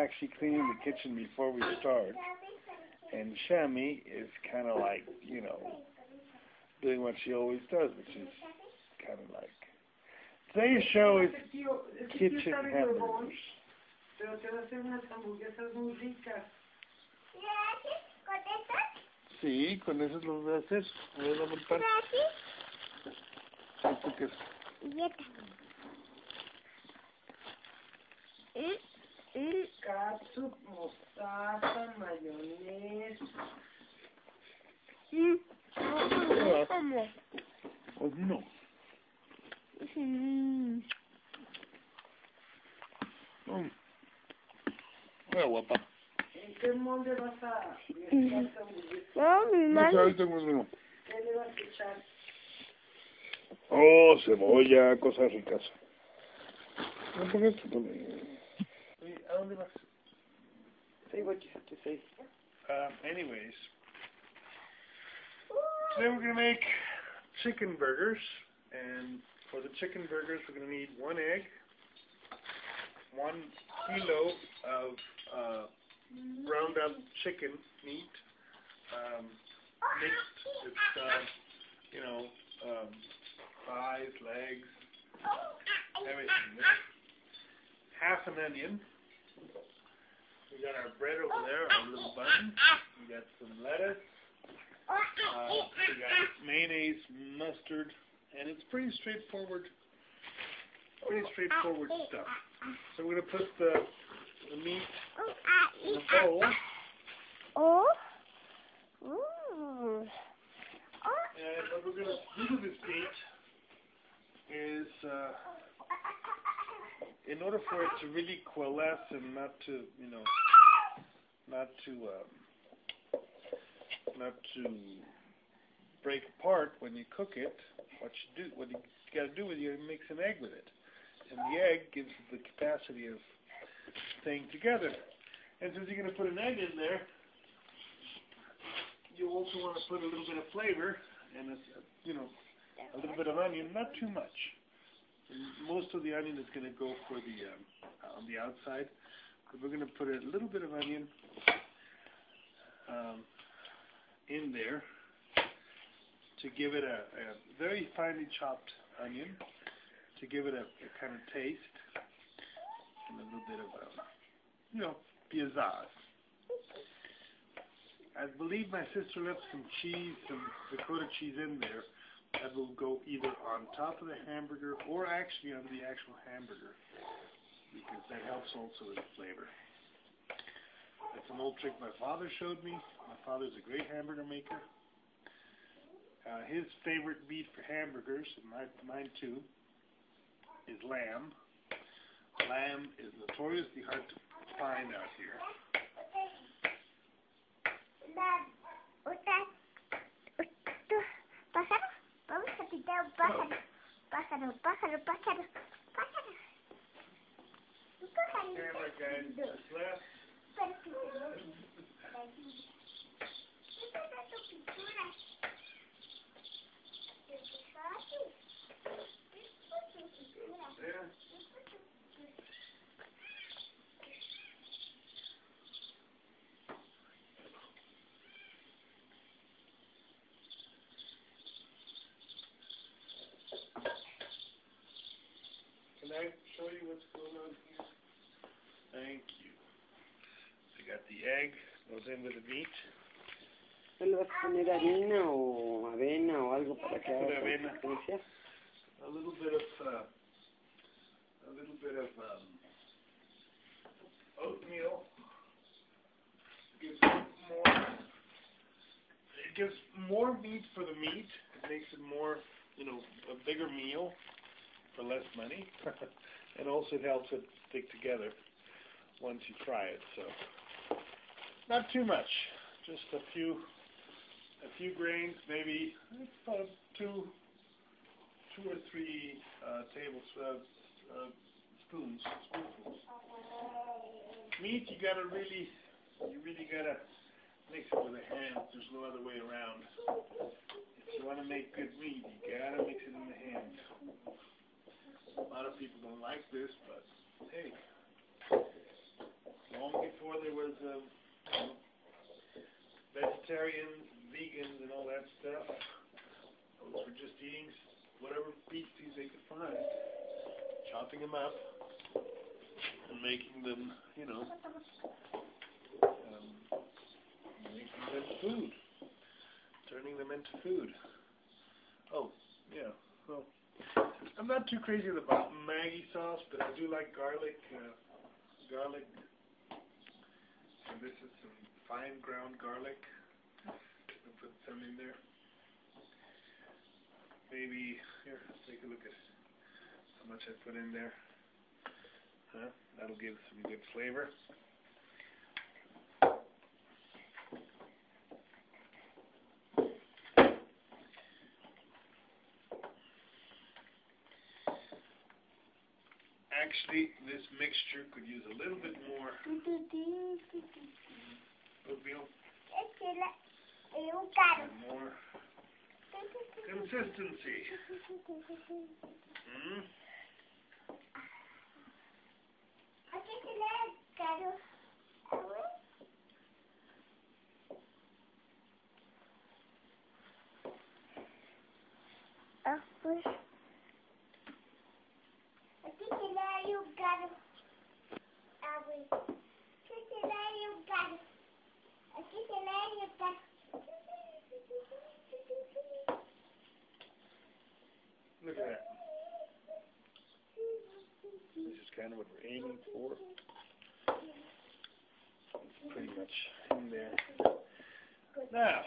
actually cleaning the kitchen before we start. And Shami is kind of like, you know, doing what she always does, which is kind of like... Today's show is kitchen hamburgers. Sí, con eso lo voy a hacer. Voy a montar. ¿Esto qué es? Catsup, mostaza, mayonesa. Pues no. Hola, guapa. ¿En qué molde vas a No sé, ahorita mismo. ¿Qué le vas a echar? Oh, cebolla, cosas ricas. No, ¿por qué esto? ¿A dónde vas? Say what you have to say. Anyways, today we're going to make chicken burgers, and for the chicken burgers we're going to need 1 egg, 1 kilo of ground up chicken meat, mixed with, you know, thighs, legs, everything. Half an onion. We got our bread over there, our little bun. We got some lettuce. We got mayonnaise, mustard, and it's pretty straightforward. Stuff. So we're gonna put the meat in a bowl. And what we're gonna do with this meat is, in order for it to really coalesce and not to, you know, not to break apart when you cook it, what you got to do is you mix an egg with it, and the egg gives it the capacity of staying together. And since you're going to put an egg in there, you also want to put a little bit of flavor and you know, a little bit of onion, not too much. Most of the onion is going to go for the on the outside, but we're going to put a little bit of onion in there to give it a very finely chopped onion to give it a kind of taste and a little bit of you know, pizzazz. I believe my sister left some cheese, some Dakota cheese in there. That will go either on top of the hamburger or actually on the actual hamburger, because that helps also with the flavor. That's an old trick my father showed me. My father's a great hamburger maker. His favorite meat for hamburgers, and mine too, is lamb. Lamb is notoriously hard to find out here. Vamos a pintar un pájaro. Pájaro, pájaro, pájaro, pájaro. Un pájaro. Camera guys, just left. There. Can I show you what's going on here? Thank you. So we got the egg, goes in with the meat. ¿No le vas a poner harina o avena o algo para que haga avena. consistencia? A little bit of oatmeal. It gives more meat for the meat. It makes it more, you know, a bigger meal for less money. And also it helps it stick together once you fry it. So not too much, just a few grains, maybe about two or three spoonfuls. Meat, you really gotta mix it with a hand. There's no other way around. If you want to make good meat, you gotta mix it in the hand. A lot of people don't like this, but hey, as long vegetarians, vegans, and all that stuff. Those were just eating whatever beasties they could find, chopping them up, and making them, you know, making them food, turning them into food. Oh, yeah. Well, I'm not too crazy about Maggi sauce, but I do like garlic. Garlic. And this is some fine ground garlic. I'll put some in there. Maybe here. Let's take a look at how much I put in there. That'll give some good flavor. Actually, this mixture could use a little bit more oatmeal and more consistency. Look at that. This is kind of what we're aiming for. It's pretty much in there. Now,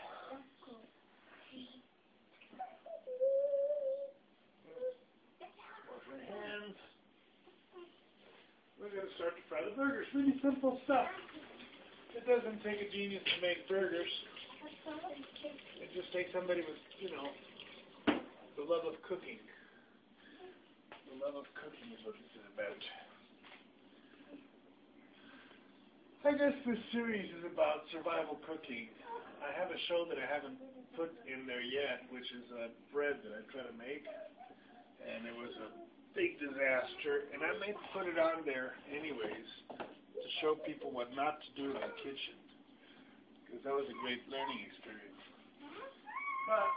wash my hands. We're going to start to fry the burgers. Really simple stuff. It doesn't take a genius to make burgers. It just takes somebody with, you know, the love of cooking. The love of cooking is what this is about. I guess this series is about survival cooking. I have a show that I haven't put in there yet, which is a bread that I try to make. And it was a big disaster. And I may put it on there anyways to show people what not to do in the kitchen. Because that was a great learning experience. But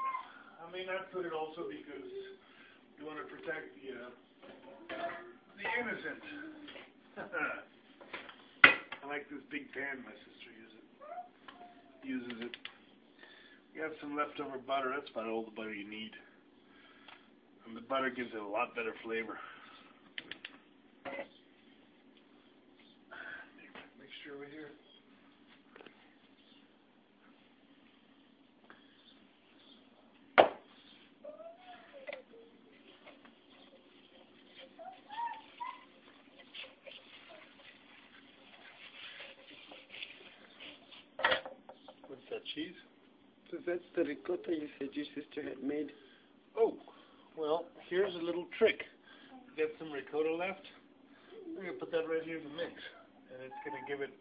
I may not put it also because you want to protect the innocent. I like this big pan my sister uses it. You have some leftover butter. That's about all the butter you need. And the butter gives it a lot better flavor. Mixture over here. What's that, cheese? So that's the ricotta you said your sister had made. Oh, well, here's a little trick. Get some ricotta left. I'm going to put that right here in the mix. And it's going to give it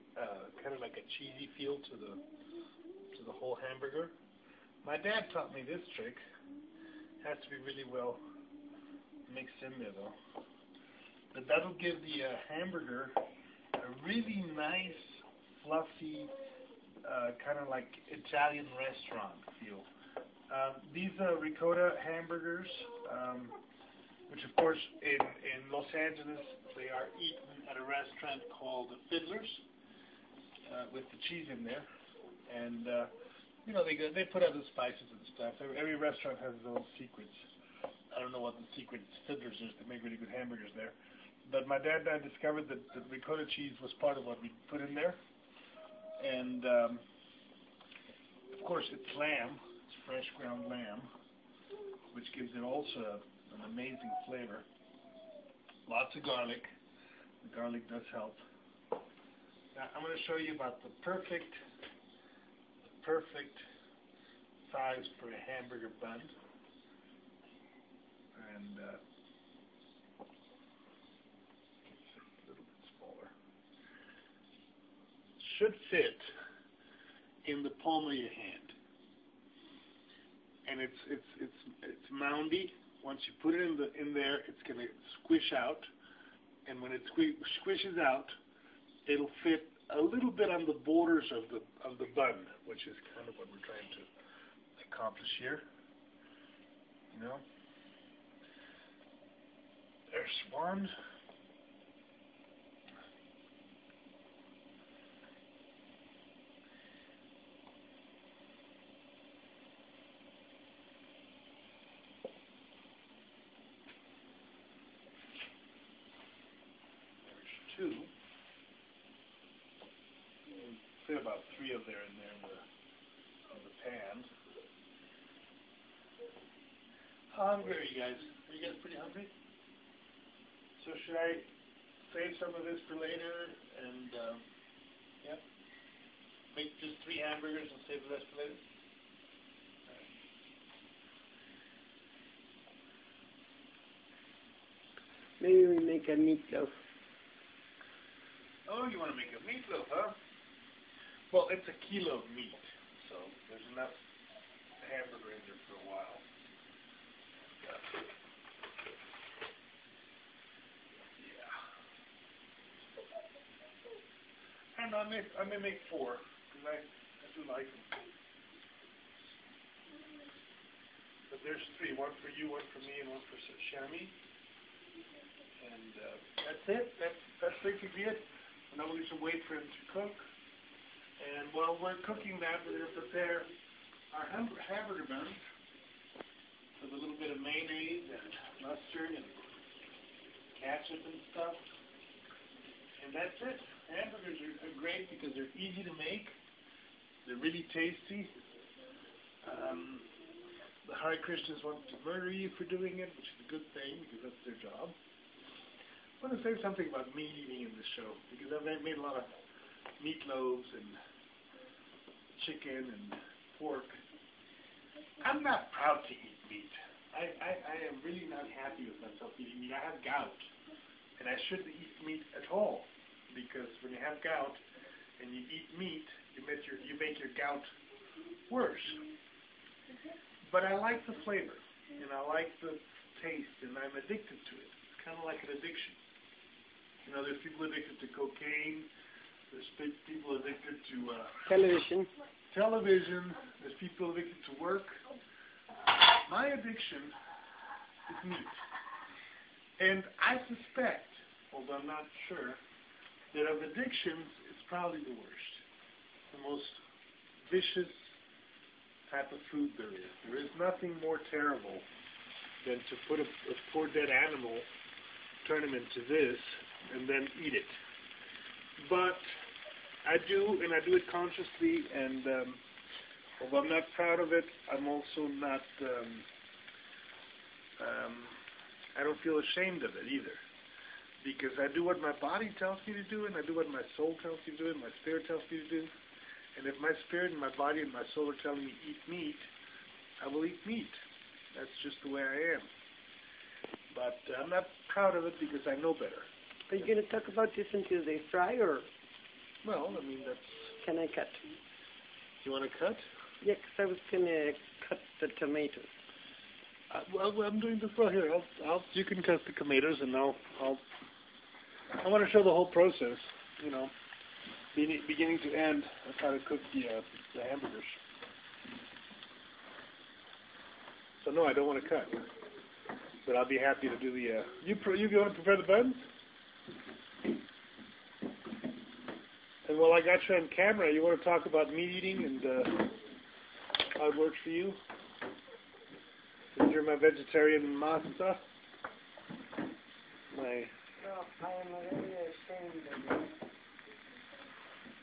kind of like a cheesy feel to the whole hamburger. My dad taught me this trick. Has to be really well mixed in there, though. But that'll give the hamburger a really nice, fluffy, kind of like Italian restaurant feel. These are ricotta hamburgers, which of course in Los Angeles they are eaten at a restaurant called Fiddler's with the cheese in there, and you know they put other spices and stuff. Every restaurant has its own secrets. I don't know what the secret Fiddler's is. They make really good hamburgers there. But my dad and I discovered that the ricotta cheese was part of what we put in there, and of course it's lamb. Fresh ground lamb, which gives it also an amazing flavor. Lots of garlic. The garlic does help. Now I'm going to show you about the perfect size for a hamburger bun. And a little bit smaller. Should fit in the palm of your hand. And it's moundy. Once you put it in there, it's going to squish out. And when it squishes out, it'll fit a little bit on the borders of the bun, which is kind of what we're trying to accomplish here. You know, there's one. Two. Say about 3 of there in the pan. How hungry are you guys? Are you guys pretty hungry? So should I save some of this for later and yeah, make just 3 hamburgers and save the rest for later? Maybe we make a meatloaf. Oh, you want to make a meatloaf, huh? Well, it's a kilo of meat, so there's enough hamburger in there for a while. Yeah. And I may make 4, because I do like them. But there's 3, 1 for you, 1 for me, and 1 for Shami. And that's it. That's basically it. Now we just wait for him to cook. And while we're cooking that, we're going to prepare our hamburger buns with a little bit of mayonnaise and mustard and ketchup and stuff. And that's it. Hamburgers are great because they're easy to make. They're really tasty. The Hare Krishnas want to murder you for doing it, which is a good thing because that's their job. I want to say something about meat eating in the show, because I've made a lot of meatloaves and chicken and pork. I'm not proud to eat meat. I am really not happy with myself eating meat. I have gout, and I shouldn't eat meat at all, because when you have gout and you eat meat, you make your gout worse. But I like the flavor, and I like the taste, and I'm addicted to it. It's kind of like an addiction. You know, there's people addicted to cocaine. There's people addicted to television. There's people addicted to work. My addiction is meat. And I suspect, although I'm not sure, that of addictions, it's probably the worst. The most vicious type of food there is. There is nothing more terrible than to put a poor dead animal, turn him into this, and then eat it. But I do it consciously, and although I'm not proud of it, I'm also not, I don't feel ashamed of it either. Because I do what my body tells me to do, and I do what my soul tells me to do, and my spirit tells me to do. And if my spirit and my body and my soul are telling me eat meat, I will eat meat. That's just the way I am. But I'm not proud of it because I know better. Are you going to talk about this until they fry, or? Well, I mean, that's... Can I cut? You want to cut? Yeah, because I was going to cut the tomatoes. Well, I'm doing this right here. You can cut the tomatoes, and I want to show the whole process, you know, beginning to end of how to cook the hamburgers. So no, I don't want to cut, but I'll be happy to do the. You want to prepare the buns? And while I got you on camera, you want to talk about meat eating and how it works for you? Since you're my vegetarian master. No, I am really ashamed of it.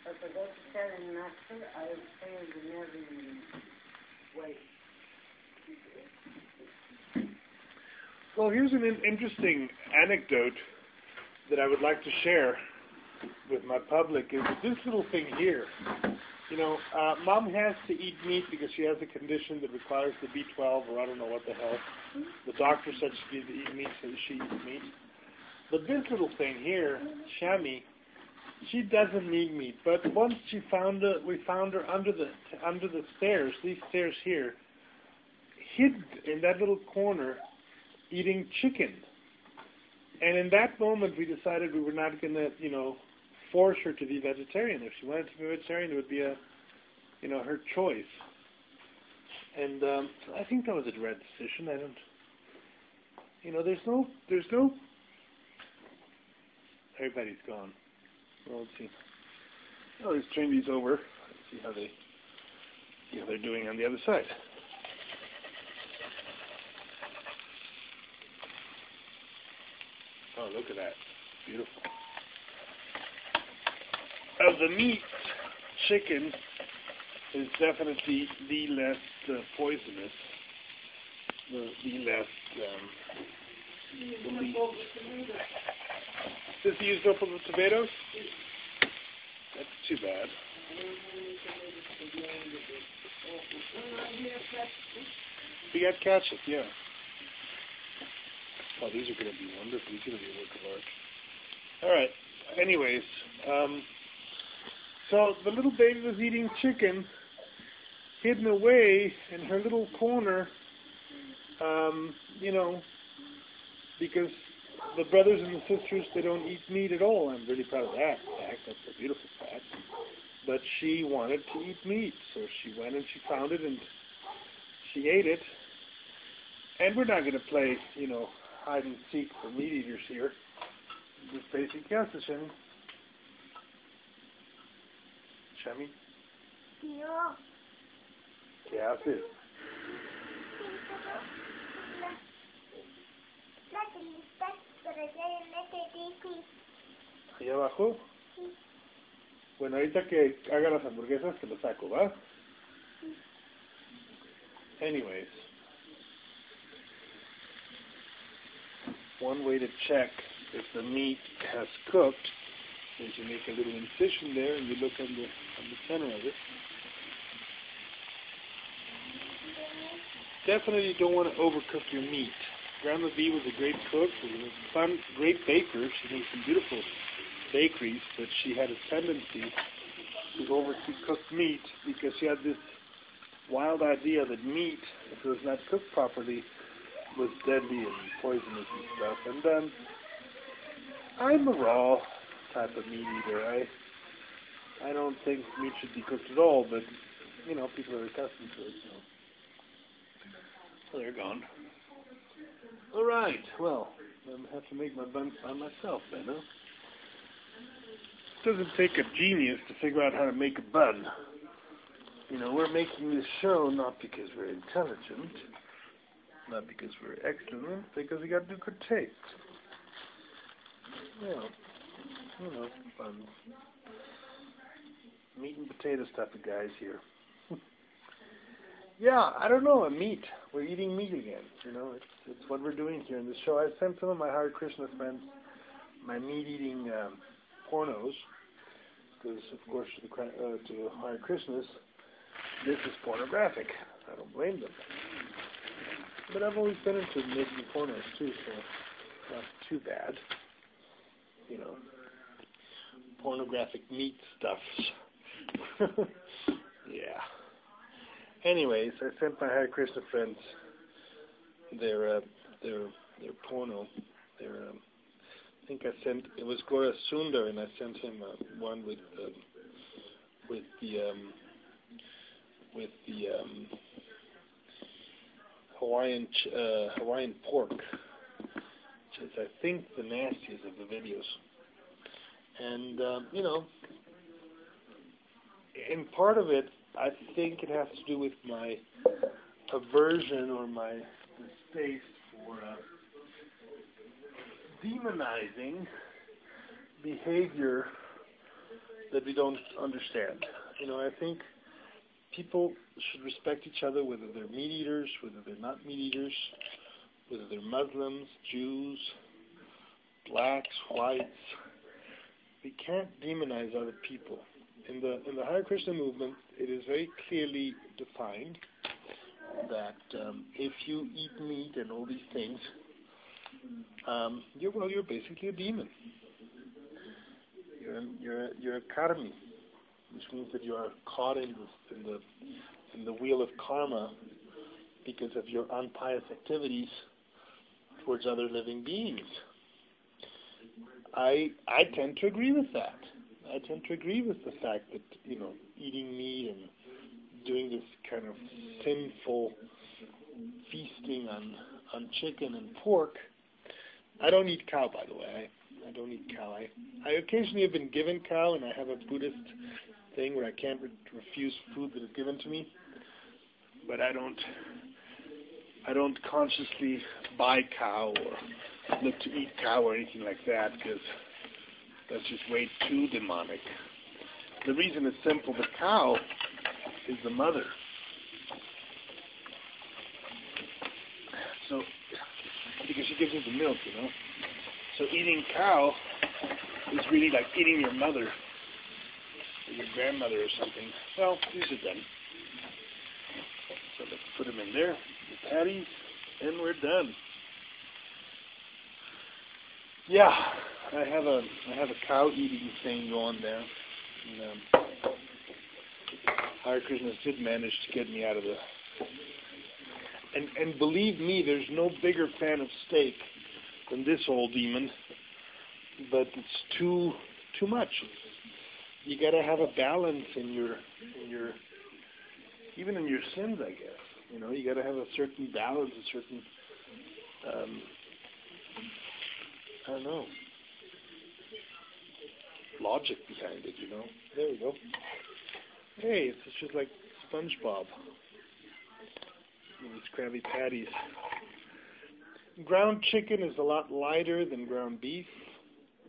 As a vegetarian master, I have failed in every way. Well, here's an interesting anecdote that I would like to share with my public is this little thing here. You know, Mom has to eat meat because she has a condition that requires the B12, or I don't know what the hell. The doctor said she needs to eat meat, so she eats meat. But this little thing here, Shami, she doesn't need meat. But once we found her under the stairs, these stairs here, hid in that little corner, eating chicken. And in that moment, we decided we were not going to, force her to be vegetarian. If she wanted to be vegetarian, it would be her choice. And I think that was a right decision. I don't, there's no. Everybody's gone. Well, let's see. Oh, let's turn these over. Let's see how they're doing on the other side. Oh, look at that. Beautiful. Of the meat, chicken is definitely the less poisonous. The less the least. Does he use up all the tomatoes? That's too bad. We got ketchup, yeah. Oh, these are going to be wonderful. These are going to be a work of art. All right. Anyways, so the little baby was eating chicken, hidden away in her little corner, because the brothers and the sisters, they don't eat meat at all. I'm really proud of that fact. That's a beautiful fact. But she wanted to eat meat, so she went and she found it and she ate it. And we're not going to play, hide and seek for meat eaters here. Just basic CHICHEN. Chami? No. ¿Qué haces? ¿Allá abajo? Sí. Bueno, ahorita que haga las hamburguesas te lo saco, ¿va? Sí. Anyways. One way to check if the meat has cooked is you make a little incision there and you look on the center of it. Definitely don't want to overcook your meat. Grandma B was a great cook, was a fun, great baker. She made some beautiful bakeries, but she had a tendency to overcook meat because she had this wild idea that meat, if it was not cooked properly, was deadly and poisonous and stuff. And I'm a raw type of meat eater. I don't think meat should be cooked at all, but people are accustomed to it. So they're gone. All right. Well, I have to make my buns by myself then, huh? It doesn't take a genius to figure out how to make a bun. We're making this show not because we're intelligent, not because we're excellent, because we got to do good taste. Buns. Meat and potatoes type of guys here. Yeah, I don't know, meat. We're eating meat again. It's what we're doing here in this show. I sent some of my Hare Krishna friends my meat-eating pornos, because, of course, to Hare Krishnas, this is pornographic. I don't blame them. But I've always been into making pornos, too, so not too bad. Pornographic meat stuff. Yeah. Anyways, I sent my Hare Krishna friends their porno. I think it was Gora Sundar, and I sent him one with the Hawaiian pork, which is, I think, the nastiest of the videos. And and part of it, I think it has to do with my aversion or my distaste for demonizing behavior that we don't understand. I think people should respect each other, whether they're meat eaters, whether they're not meat eaters, whether they're Muslims, Jews, blacks, whites. We can't demonize other people. In the Hare Krishna movement, it is very clearly defined that if you eat meat and all these things, you're basically a demon. You're a karmi, which means that you are caught in the wheel of karma because of your unpious activities towards other living beings. I tend to agree with that. I tend to agree with the fact that, you know, eating meat and doing this kind of sinful feasting on chicken and pork. I don't eat cow, by the way. I don't eat cow. I occasionally have been given cow, and I have a Buddhist thing where I can't refuse food that is given to me. But I don't consciously buy cow or look to eat cow or anything like that, because that's just way too demonic. The reason is simple. The cow is the mother. So, because she gives us the milk, you know. So eating cow is really like eating your mother or your grandmother or something. Well, these are done. So let's put them in there, the patties, and we're done. Yeah, I have a cow eating thing going there. And, Hare Krishna did manage to get me out of the... And believe me, there's no bigger fan of steak than this old demon, but it's too much. You got to have a balance in your even in your sins, I guess. You know, you got to have a certain balance, a certain I don't know, logic behind it. You know. There we go. Hey, it's just like SpongeBob. These Krabby Patties. Ground chicken is a lot lighter than ground beef.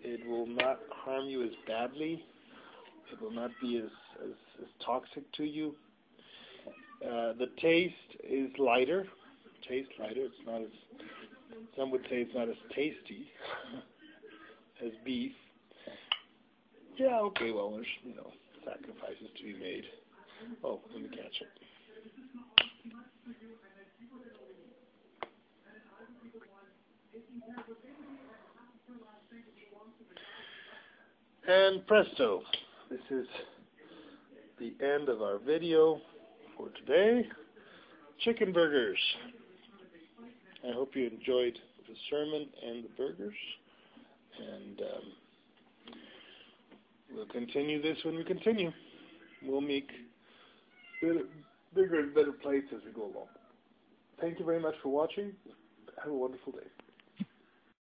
It will not harm you as badly. It will not be as toxic to you. The taste is lighter. It's not as, some would say it's not as tasty as beef. Yeah, okay, well, there's, you know, sacrifices to be made. Oh, let me catch it. And presto, this is the end of our video for today. Chicken burgers. I hope you enjoyed the sermon and the burgers. And we'll continue this when we continue. We'll make bigger and better plates as we go along. Thank you very much for watching. Have a wonderful day.